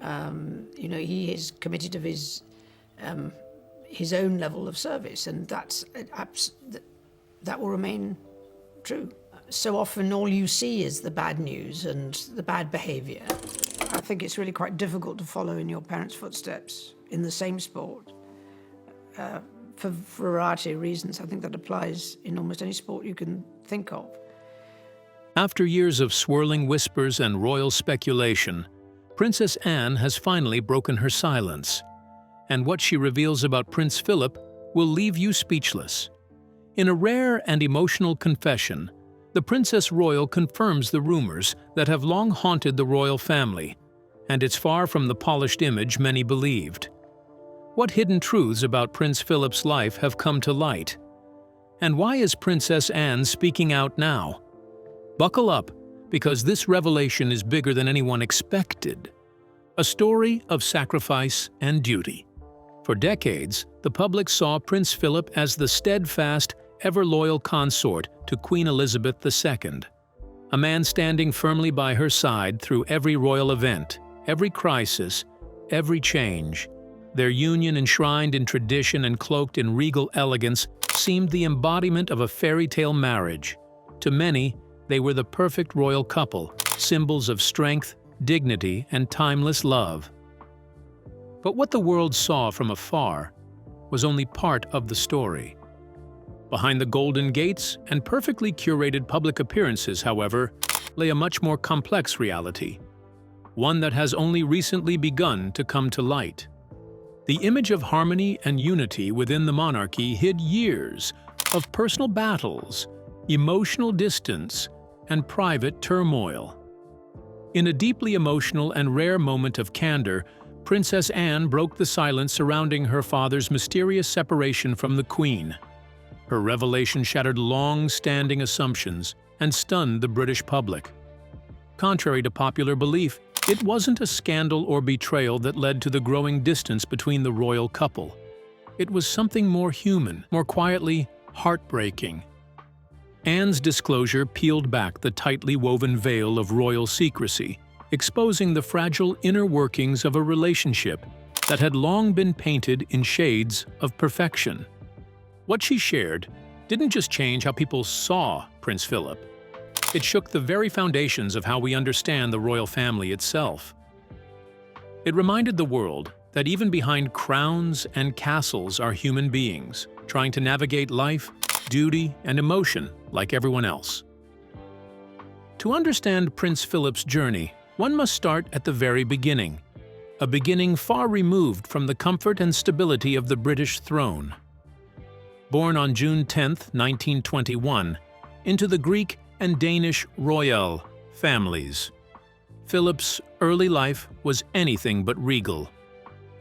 He is committed of his own level of service, and that will remain true. So often all you see is the bad news and the bad behaviour. I think it's really quite difficult to follow in your parents' footsteps in the same sport. For a variety of reasons. I think that applies in almost any sport you can think of. After years of swirling whispers and royal speculation, Princess Anne has finally broken her silence. And what she reveals about Prince Philip will leave you speechless. In a rare and emotional confession, the Princess Royal confirms the rumors that have long haunted the royal family, and it's far from the polished image many believed. What hidden truths about Prince Philip's life have come to light? And why is Princess Anne speaking out now? Buckle up, because this revelation is bigger than anyone expected. A story of sacrifice and duty. For decades, the public saw Prince Philip as the steadfast, ever-loyal consort to Queen Elizabeth II, a man standing firmly by her side through every royal event, every crisis, every change. Their union, enshrined in tradition and cloaked in regal elegance, seemed the embodiment of a fairy tale marriage. To many, they were the perfect royal couple, symbols of strength, dignity, and timeless love. But what the world saw from afar was only part of the story. Behind the golden gates and perfectly curated public appearances, however, lay a much more complex reality, one that has only recently begun to come to light. The image of harmony and unity within the monarchy hid years of personal battles, emotional distance, and private turmoil. In a deeply emotional and rare moment of candor, Princess Anne broke the silence surrounding her father's mysterious separation from the Queen. Her revelation shattered long-standing assumptions and stunned the British public. Contrary to popular belief, it wasn't a scandal or betrayal that led to the growing distance between the royal couple. It was something more human, more quietly heartbreaking. Anne's disclosure peeled back the tightly woven veil of royal secrecy, exposing the fragile inner workings of a relationship that had long been painted in shades of perfection. What she shared didn't just change how people saw Prince Philip. It shook the very foundations of how we understand the royal family itself. It reminded the world that even behind crowns and castles are human beings, trying to navigate life, duty, and emotion like everyone else. To understand Prince Philip's journey, one must start at the very beginning, a beginning far removed from the comfort and stability of the British throne. Born on June 10, 1921, into the Greek and Danish royal families, Philip's early life was anything but regal.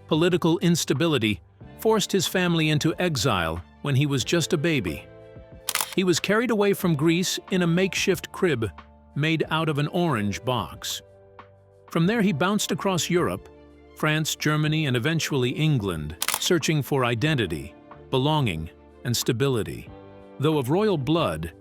Political instability forced his family into exile when he was just a baby. He was carried away from Greece in a makeshift crib made out of an orange box. From there he bounced across Europe, France, Germany, and eventually England, searching for identity, belonging, and stability. Though of royal blood,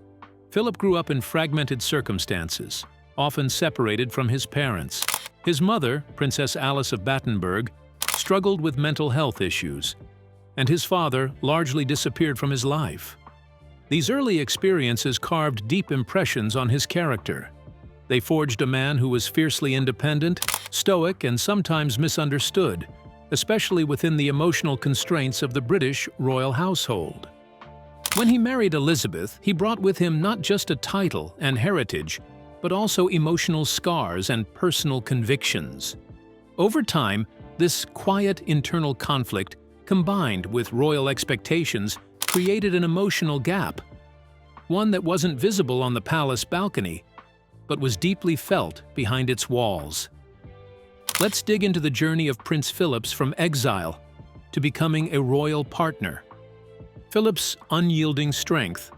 Philip grew up in fragmented circumstances, often separated from his parents. His mother, Princess Alice of Battenberg, struggled with mental health issues, and his father largely disappeared from his life. These early experiences carved deep impressions on his character. They forged a man who was fiercely independent, stoic, and sometimes misunderstood, especially within the emotional constraints of the British royal household. When he married Elizabeth, he brought with him not just a title and heritage, but also emotional scars and personal convictions. Over time, this quiet internal conflict, combined with royal expectations, created an emotional gap, one that wasn't visible on the palace balcony, but was deeply felt behind its walls. Let's dig into the journey of Prince Philip's from exile to becoming a royal partner. Philip's unyielding strength.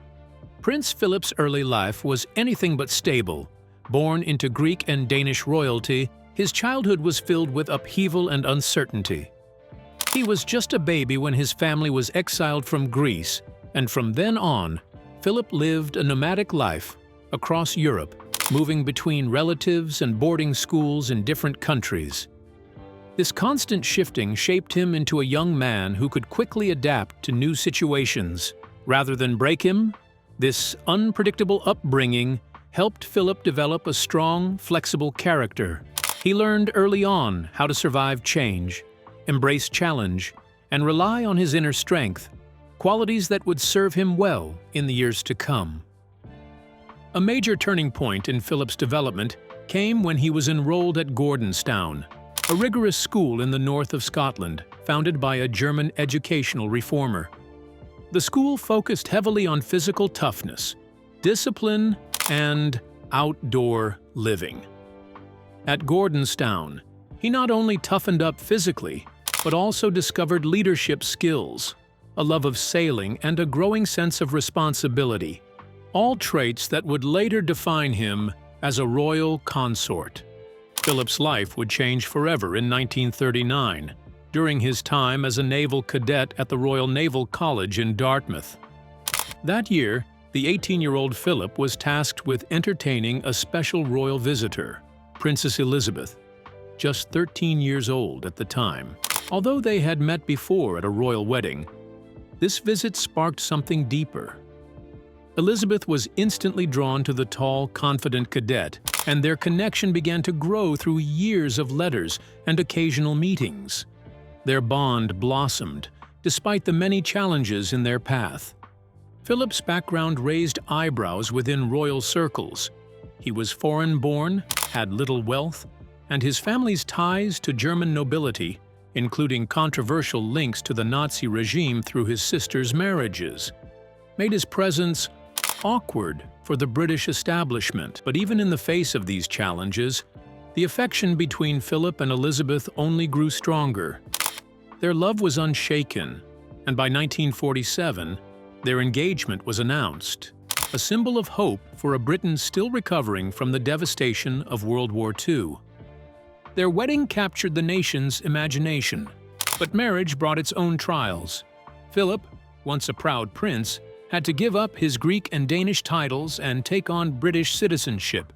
Prince Philip's early life was anything but stable. Born into Greek and Danish royalty, his childhood was filled with upheaval and uncertainty. He was just a baby when his family was exiled from Greece, and from then on, Philip lived a nomadic life across Europe, moving between relatives and boarding schools in different countries. This constant shifting shaped him into a young man who could quickly adapt to new situations. Rather than break him, this unpredictable upbringing helped Philip develop a strong, flexible character. He learned early on how to survive change, embrace challenge, and rely on his inner strength, qualities that would serve him well in the years to come. A major turning point in Philip's development came when he was enrolled at Gordonstown, a rigorous school in the north of Scotland, founded by a German educational reformer. The school focused heavily on physical toughness, discipline, and outdoor living. At Gordonstown, he not only toughened up physically, but also discovered leadership skills, a love of sailing, and a growing sense of responsibility, all traits that would later define him as a royal consort. Philip's life would change forever in 1939, during his time as a naval cadet at the Royal Naval College in Dartmouth. That year, the 18-year-old Philip was tasked with entertaining a special royal visitor, Princess Elizabeth, just 13 years old at the time. Although they had met before at a royal wedding, this visit sparked something deeper. Elizabeth was instantly drawn to the tall, confident cadet, and their connection began to grow through years of letters and occasional meetings. Their bond blossomed, despite the many challenges in their path. Philip's background raised eyebrows within royal circles. He was foreign-born, had little wealth, and his family's ties to German nobility, including controversial links to the Nazi regime through his sister's marriages, made his presence awkward for the British establishment. But even in the face of these challenges, the affection between Philip and Elizabeth only grew stronger. Their love was unshaken, and by 1947, their engagement was announced, a symbol of hope for a Britain still recovering from the devastation of World War II. Their wedding captured the nation's imagination, but marriage brought its own trials. Philip, once a proud prince, had to give up his Greek and Danish titles and take on British citizenship.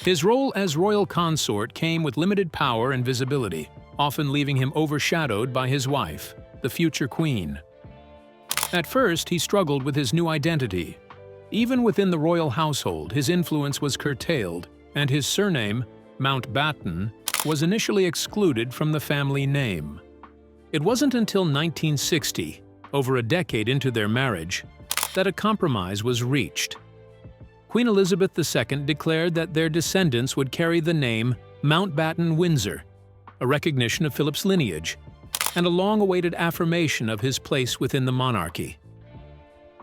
His role as royal consort came with limited power and visibility, often leaving him overshadowed by his wife, the future queen. At first, he struggled with his new identity. Even within the royal household, his influence was curtailed, and his surname, Mountbatten, was initially excluded from the family name. It wasn't until 1960, over a decade into their marriage, that a compromise was reached. Queen Elizabeth II declared that their descendants would carry the name Mountbatten-Windsor, a recognition of Philip's lineage, and a long-awaited affirmation of his place within the monarchy.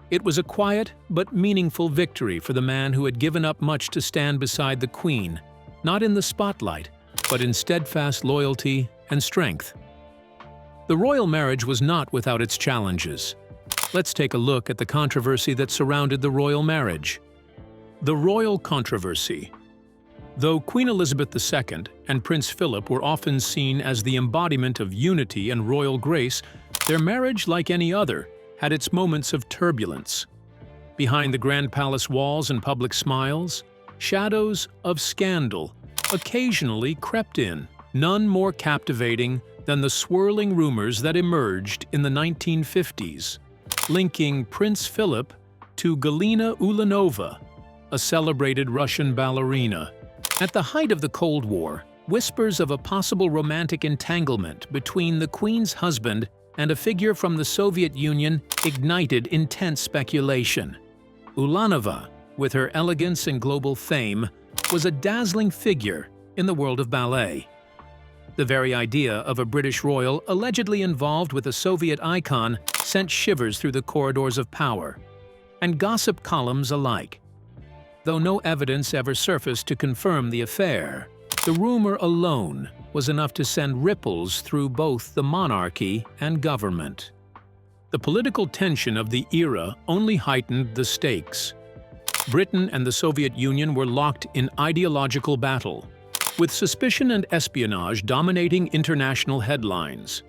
It was a quiet but meaningful victory for the man who had given up much to stand beside the Queen, not in the spotlight, but in steadfast loyalty and strength. The royal marriage was not without its challenges. Let's take a look at the controversy that surrounded the royal marriage. The royal controversy. Though Queen Elizabeth II and Prince Philip were often seen as the embodiment of unity and royal grace, their marriage, like any other, had its moments of turbulence. Behind the grand palace walls and public smiles, shadows of scandal occasionally crept in, none more captivating than the swirling rumors that emerged in the 1950s, linking Prince Philip to Galina Ulanova, a celebrated Russian ballerina. At the height of the Cold War, whispers of a possible romantic entanglement between the Queen's husband and a figure from the Soviet Union ignited intense speculation. Ulanova, with her elegance and global fame, was a dazzling figure in the world of ballet. The very idea of a British royal allegedly involved with a Soviet icon sent shivers through the corridors of power, and gossip columns alike. Though no evidence ever surfaced to confirm the affair, the rumor alone was enough to send ripples through both the monarchy and government. The political tension of the era only heightened the stakes. Britain and the Soviet Union were locked in ideological battle, with suspicion and espionage dominating international headlines.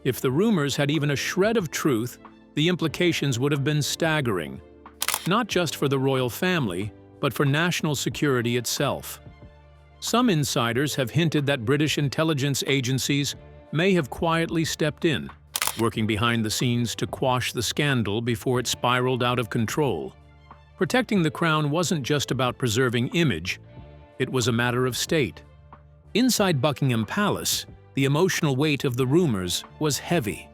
If the rumors had even a shred of truth, the implications would have been staggering, not just for the royal family, but for national security itself. Some insiders have hinted that British intelligence agencies may have quietly stepped in, working behind the scenes to quash the scandal before it spiraled out of control. Protecting the crown wasn't just about preserving image, it was a matter of state. Inside Buckingham Palace, the emotional weight of the rumors was heavy.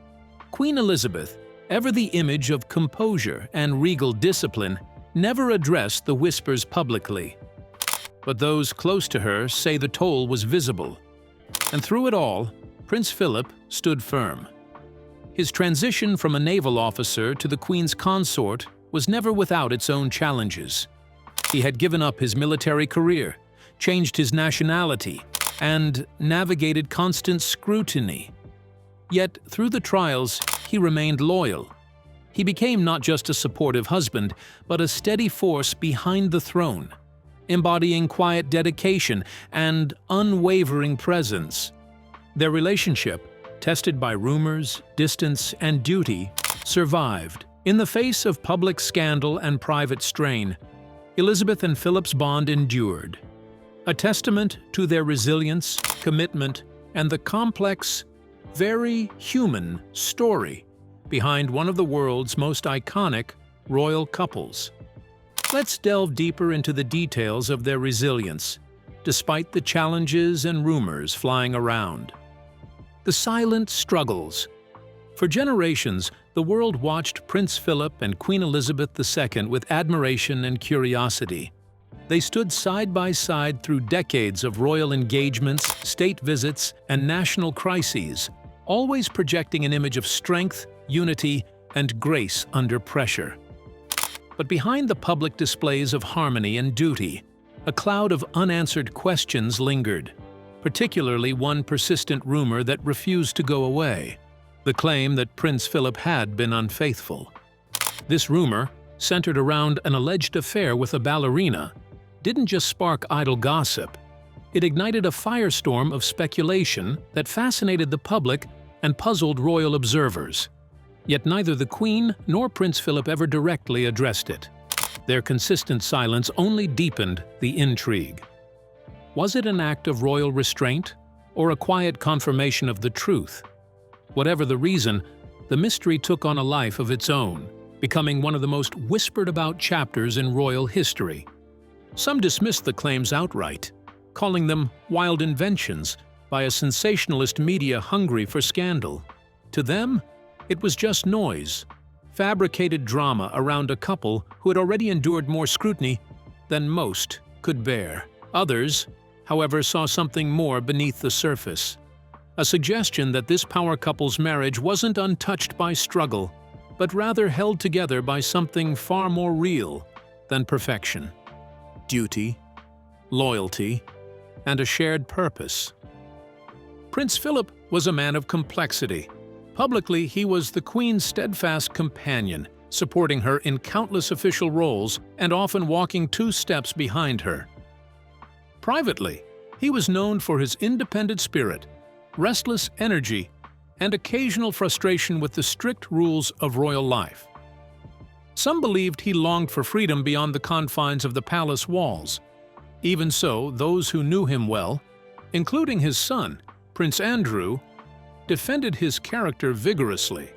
Queen Elizabeth, ever the image of composure and regal discipline, never addressed the whispers publicly. But those close to her say the toll was visible. And through it all, Prince Philip stood firm. His transition from a naval officer to the Queen's consort was never without its own challenges. He had given up his military career, changed his nationality, and navigated constant scrutiny. Yet, through the trials, he remained loyal. He became not just a supportive husband, but a steady force behind the throne, embodying quiet dedication and unwavering presence. Their relationship, tested by rumors, distance, and duty, survived. In the face of public scandal and private strain, Elizabeth and Philip's bond endured, a testament to their resilience, commitment, and the complex, very human story behind one of the world's most iconic royal couples. Let's delve deeper into the details of their resilience, despite the challenges and rumors flying around. The silent struggles. For generations, the world watched Prince Philip and Queen Elizabeth II with admiration and curiosity. They stood side by side through decades of royal engagements, state visits, and national crises, always projecting an image of strength, unity, and grace under pressure. But behind the public displays of harmony and duty, a cloud of unanswered questions lingered, particularly one persistent rumor that refused to go away: the claim that Prince Philip had been unfaithful. This rumor, centered around an alleged affair with a ballerina, didn't just spark idle gossip. It ignited a firestorm of speculation that fascinated the public and puzzled royal observers. Yet neither the Queen nor Prince Philip ever directly addressed it. Their consistent silence only deepened the intrigue. Was it an act of royal restraint, or a quiet confirmation of the truth? Whatever the reason, the mystery took on a life of its own, becoming one of the most whispered-about chapters in royal history. Some dismissed the claims outright, calling them wild inventions by a sensationalist media hungry for scandal. To them, it was just noise, fabricated drama around a couple who had already endured more scrutiny than most could bear. Others, however, saw something more beneath the surface, a suggestion that this power couple's marriage wasn't untouched by struggle, but rather held together by something far more real than perfection: duty, loyalty, and a shared purpose. Prince Philip was a man of complexity. Publicly, he was the Queen's steadfast companion, supporting her in countless official roles and often walking 2 steps behind her. Privately, he was known for his independent spirit, restless energy, and occasional frustration with the strict rules of royal life. Some believed he longed for freedom beyond the confines of the palace walls. Even so, those who knew him well, including his son, Prince Andrew, defended his character vigorously,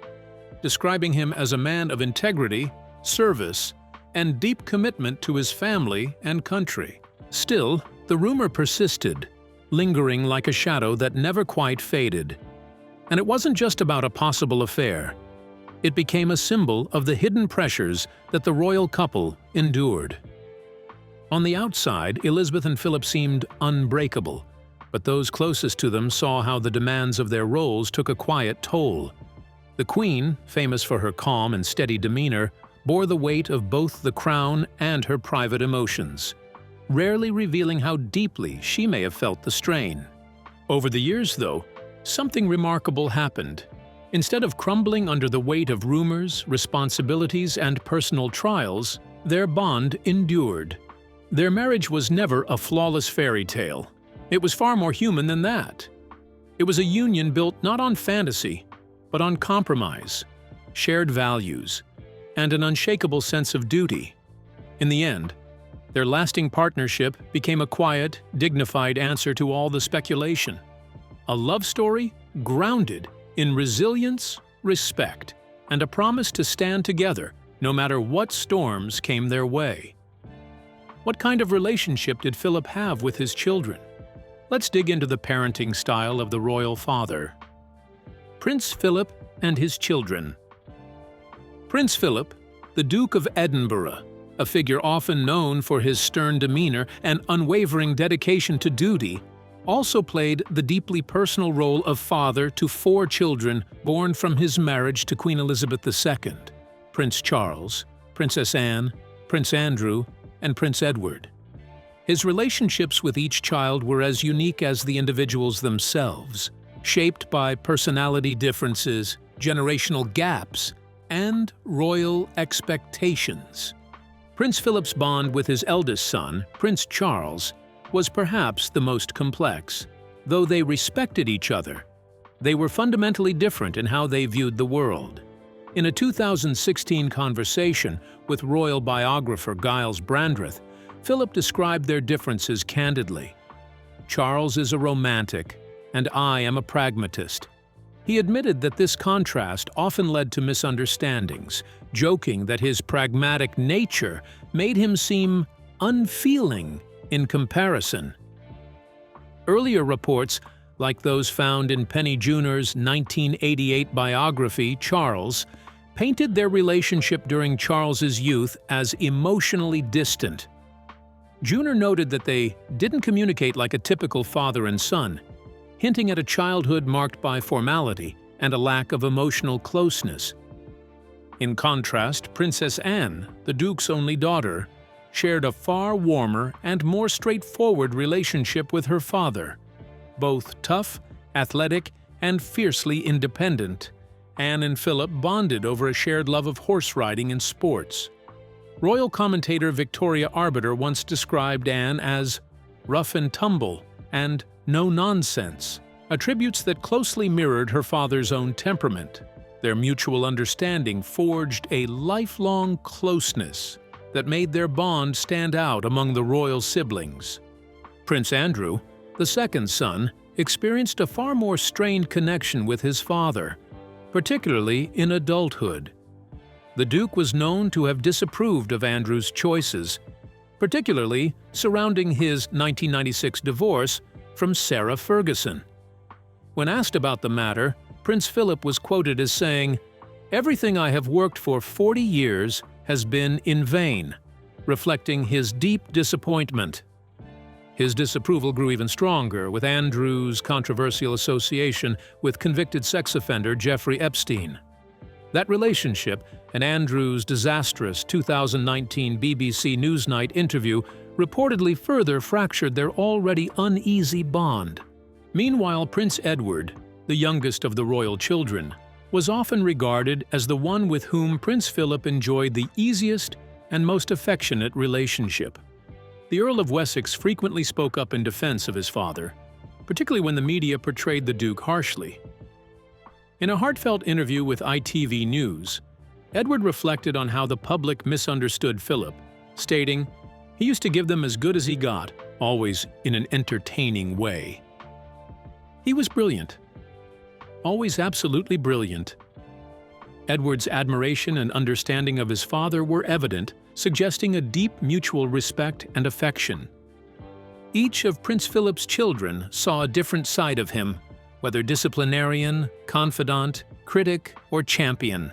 describing him as a man of integrity, service, and deep commitment to his family and country. Still, the rumor persisted, lingering like a shadow that never quite faded. And it wasn't just about a possible affair. It became a symbol of the hidden pressures that the royal couple endured. On the outside, Elizabeth and Philip seemed unbreakable, but those closest to them saw how the demands of their roles took a quiet toll. The Queen, famous for her calm and steady demeanor, bore the weight of both the crown and her private emotions, rarely revealing how deeply she may have felt the strain. Over the years, though, something remarkable happened. Instead of crumbling under the weight of rumors, responsibilities, and personal trials, their bond endured. Their marriage was never a flawless fairy tale. It was far more human than that. It was a union built not on fantasy, but on compromise, shared values, and an unshakable sense of duty. In the end, their lasting partnership became a quiet, dignified answer to all the speculation. A love story grounded in resilience, respect, and a promise to stand together no matter what storms came their way. What kind of relationship did Philip have with his children? Let's dig into the parenting style of the royal father. Prince Philip and his children. Prince Philip, the Duke of Edinburgh, a figure often known for his stern demeanor and unwavering dedication to duty, also played the deeply personal role of father to 4 children born from his marriage to Queen Elizabeth II, Prince Charles, Princess Anne, Prince Andrew, and Prince Edward. His relationships with each child were as unique as the individuals themselves, shaped by personality differences, generational gaps, and royal expectations. Prince Philip's bond with his eldest son, Prince Charles, was perhaps the most complex. Though they respected each other, they were fundamentally different in how they viewed the world. In a 2016 conversation with royal biographer Giles Brandreth, Philip described their differences candidly. "Charles is a romantic, and I am a pragmatist." He admitted that this contrast often led to misunderstandings, joking that his pragmatic nature made him seem unfeeling in comparison. Earlier reports, like those found in Penny Junor's 1988 biography, Charles, painted their relationship during Charles's youth as emotionally distant. Junor noted that they didn't communicate like a typical father and son, hinting at a childhood marked by formality and a lack of emotional closeness. In contrast, Princess Anne, the Duke's only daughter, shared a far warmer and more straightforward relationship with her father. Both tough, athletic, and fiercely independent, Anne and Philip bonded over a shared love of horse riding and sports. Royal commentator Victoria Arbiter once described Anne as rough and tumble and no-nonsense, attributes that closely mirrored her father's own temperament. Their mutual understanding forged a lifelong closeness that made their bond stand out among the royal siblings. Prince Andrew, the second son, experienced a far more strained connection with his father, particularly in adulthood. The Duke was known to have disapproved of Andrew's choices, particularly surrounding his 1996 divorce from Sarah Ferguson. When asked about the matter, Prince Philip was quoted as saying, "Everything I have worked for 40 years has been in vain," reflecting his deep disappointment. His disapproval grew even stronger with Andrew's controversial association with convicted sex offender Jeffrey Epstein. That relationship and Andrew's disastrous 2019 BBC Newsnight interview reportedly further fractured their already uneasy bond. Meanwhile, Prince Edward, the youngest of the royal children, was often regarded as the one with whom Prince Philip enjoyed the easiest and most affectionate relationship. The Earl of Wessex frequently spoke up in defense of his father, particularly when the media portrayed the Duke harshly. In a heartfelt interview with ITV News, Edward reflected on how the public misunderstood Philip, stating, "He used to give them as good as he got, always in an entertaining way. He was brilliant. Always absolutely brilliant." Edward's admiration and understanding of his father were evident, suggesting a deep mutual respect and affection. Each of Prince Philip's children saw a different side of him, whether disciplinarian, confidant, critic, or champion.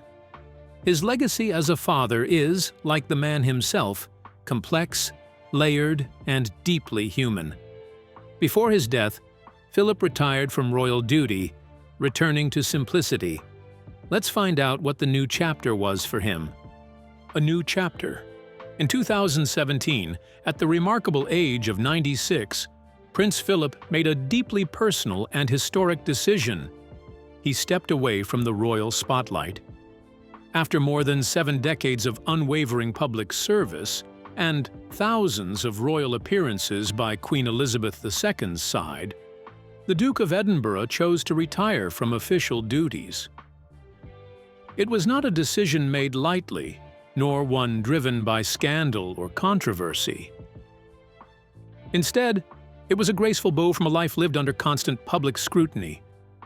His legacy as a father is, like the man himself, complex, layered, and deeply human. Before his death, Philip retired from royal duty, returning to simplicity. Let's find out what the new chapter was for him. A new chapter. In 2017, at the remarkable age of 96, Prince Philip made a deeply personal and historic decision. He stepped away from the royal spotlight. After more than 7 decades of unwavering public service and thousands of royal appearances by Queen Elizabeth II's side, the Duke of Edinburgh chose to retire from official duties. It was not a decision made lightly, nor one driven by scandal or controversy. Instead, it was a graceful bow from a life lived under constant public scrutiny.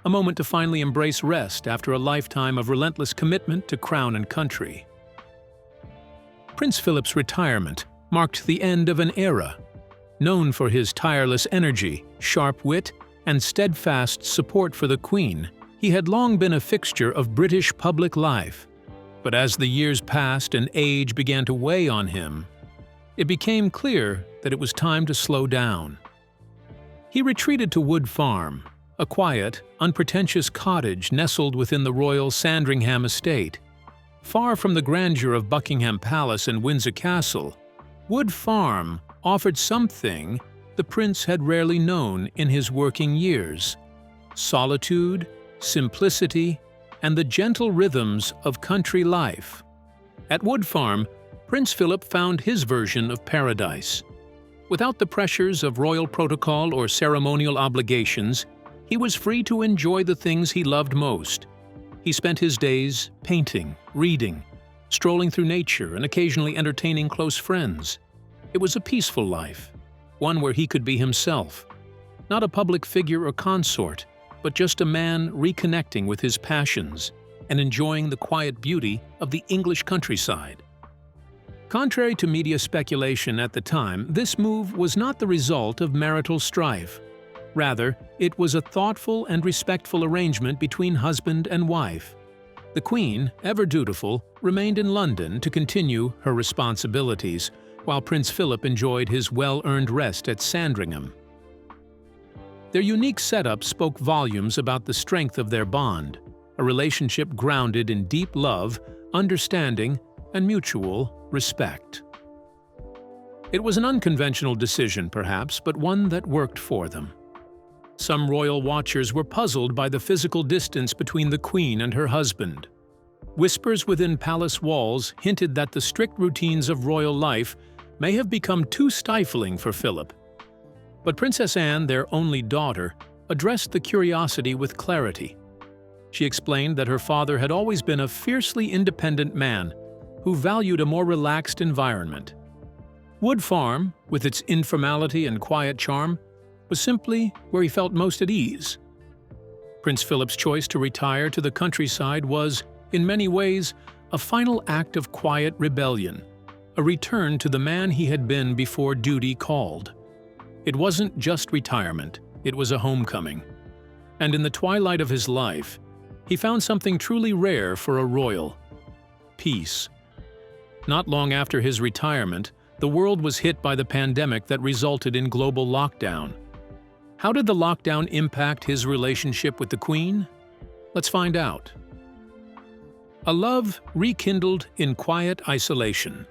a moment to finally embrace rest after a lifetime of relentless commitment to crown and country. Prince Philip's retirement marked the end of an era. Known for his tireless energy, sharp wit, and steadfast support for the Queen, he had long been a fixture of British public life. But as the years passed and age began to weigh on him, it became clear that it was time to slow down. He retreated to Wood Farm, a quiet, unpretentious cottage nestled within the royal Sandringham estate. Far from the grandeur of Buckingham Palace and Windsor Castle, Wood Farm offered something the prince had rarely known in his working years: solitude, simplicity, and the gentle rhythms of country life. At Wood Farm, Prince Philip found his version of paradise. Without the pressures of royal protocol or ceremonial obligations, he was free to enjoy the things he loved most. He spent his days painting, reading, strolling through nature, and occasionally entertaining close friends. It was a peaceful life, one where he could be himself, not a public figure or consort, but just a man reconnecting with his passions and enjoying the quiet beauty of the English countryside. Contrary to media speculation at the time, this move was not the result of marital strife. Rather, it was a thoughtful and respectful arrangement between husband and wife. The Queen, ever dutiful, remained in London to continue her responsibilities, while Prince Philip enjoyed his well-earned rest at Sandringham. Their unique setup spoke volumes about the strength of their bond, a relationship grounded in deep love, understanding, and mutual respect. It was an unconventional decision, perhaps, but one that worked for them. Some royal watchers were puzzled by the physical distance between the Queen and her husband. Whispers within palace walls hinted that the strict routines of royal life may have become too stifling for Philip. But Princess Anne, their only daughter, addressed the curiosity with clarity. She explained that her father had always been a fiercely independent man who valued a more relaxed environment. Wood Farm, with its informality and quiet charm, was simply where he felt most at ease. Prince Philip's choice to retire to the countryside was, in many ways, a final act of quiet rebellion, a return to the man he had been before duty called. It wasn't just retirement, it was a homecoming. And in the twilight of his life, he found something truly rare for a royal: peace. Not long after his retirement, the world was hit by the pandemic that resulted in global lockdown. How did the lockdown impact his relationship with the Queen? Let's find out. A love rekindled in quiet isolation.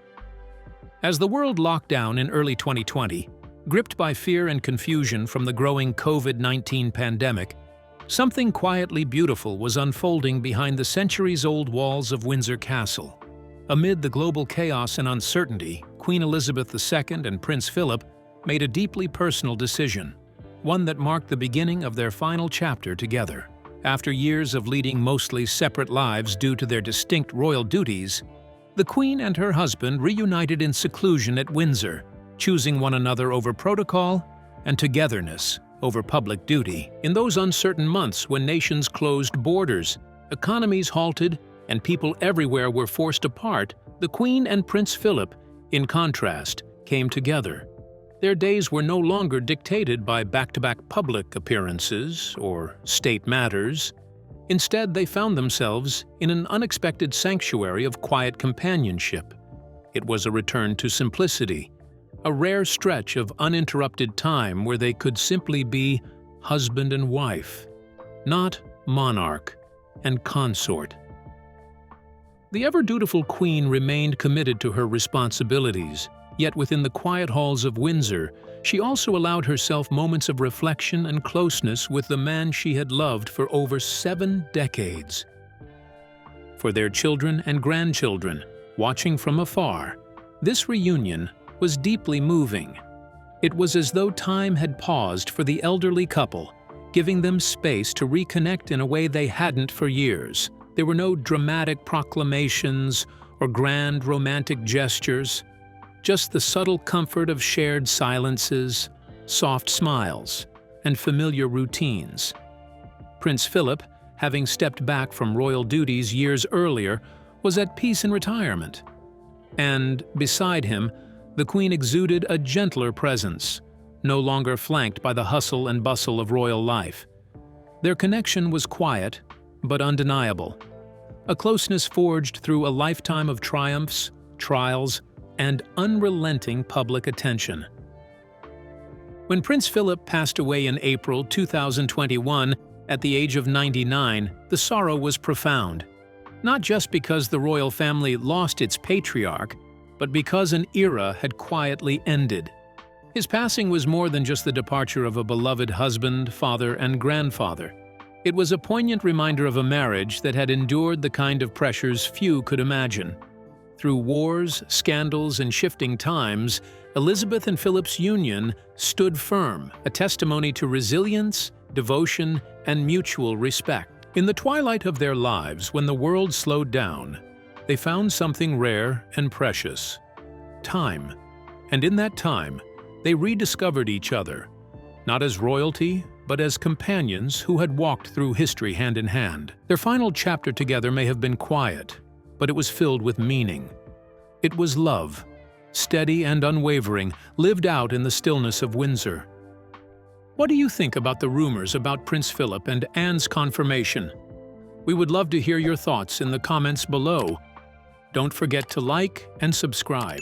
As the world locked down in early 2020, gripped by fear and confusion from the growing COVID-19 pandemic, something quietly beautiful was unfolding behind the centuries-old walls of Windsor Castle. Amid the global chaos and uncertainty, Queen Elizabeth II and Prince Philip made a deeply personal decision, one that marked the beginning of their final chapter together. After years of leading mostly separate lives due to their distinct royal duties, the Queen and her husband reunited in seclusion at Windsor, choosing one another over protocol and togetherness over public duty. In those uncertain months when nations closed borders, economies halted, and people everywhere were forced apart, the Queen and Prince Philip, in contrast, came together. Their days were no longer dictated by back-to-back public appearances or state matters. Instead, they found themselves in an unexpected sanctuary of quiet companionship. It was a return to simplicity, a rare stretch of uninterrupted time where they could simply be husband and wife, not monarch and consort. The ever-dutiful Queen remained committed to her responsibilities, yet within the quiet halls of Windsor, she also allowed herself moments of reflection and closeness with the man she had loved for over 7 decades. For their children and grandchildren, watching from afar, this reunion was deeply moving. It was as though time had paused for the elderly couple, giving them space to reconnect in a way they hadn't for years. There were no dramatic proclamations or grand romantic gestures, just the subtle comfort of shared silences, soft smiles, and familiar routines. Prince Philip, having stepped back from royal duties years earlier, was at peace in retirement. And, beside him, the Queen exuded a gentler presence, no longer flanked by the hustle and bustle of royal life. Their connection was quiet, but undeniable, a closeness forged through a lifetime of triumphs, trials, and unrelenting public attention. When Prince Philip passed away in April 2021 at the age of 99, the sorrow was profound, not just because the royal family lost its patriarch, but because an era had quietly ended. His passing was more than just the departure of a beloved husband, father, and grandfather. It was a poignant reminder of a marriage that had endured the kind of pressures few could imagine. Through wars, scandals, and shifting times, Elizabeth and Philip's union stood firm, a testimony to resilience, devotion, and mutual respect. In the twilight of their lives, when the world slowed down, they found something rare and precious: time. And in that time, they rediscovered each other, not as royalty, but as companions who had walked through history hand in hand. Their final chapter together may have been quiet, but it was filled with meaning. It was love, steady and unwavering, lived out in the stillness of Windsor. What do you think about the rumors about Prince Philip and Anne's confirmation? We would love to hear your thoughts in the comments below. Don't forget to like and subscribe.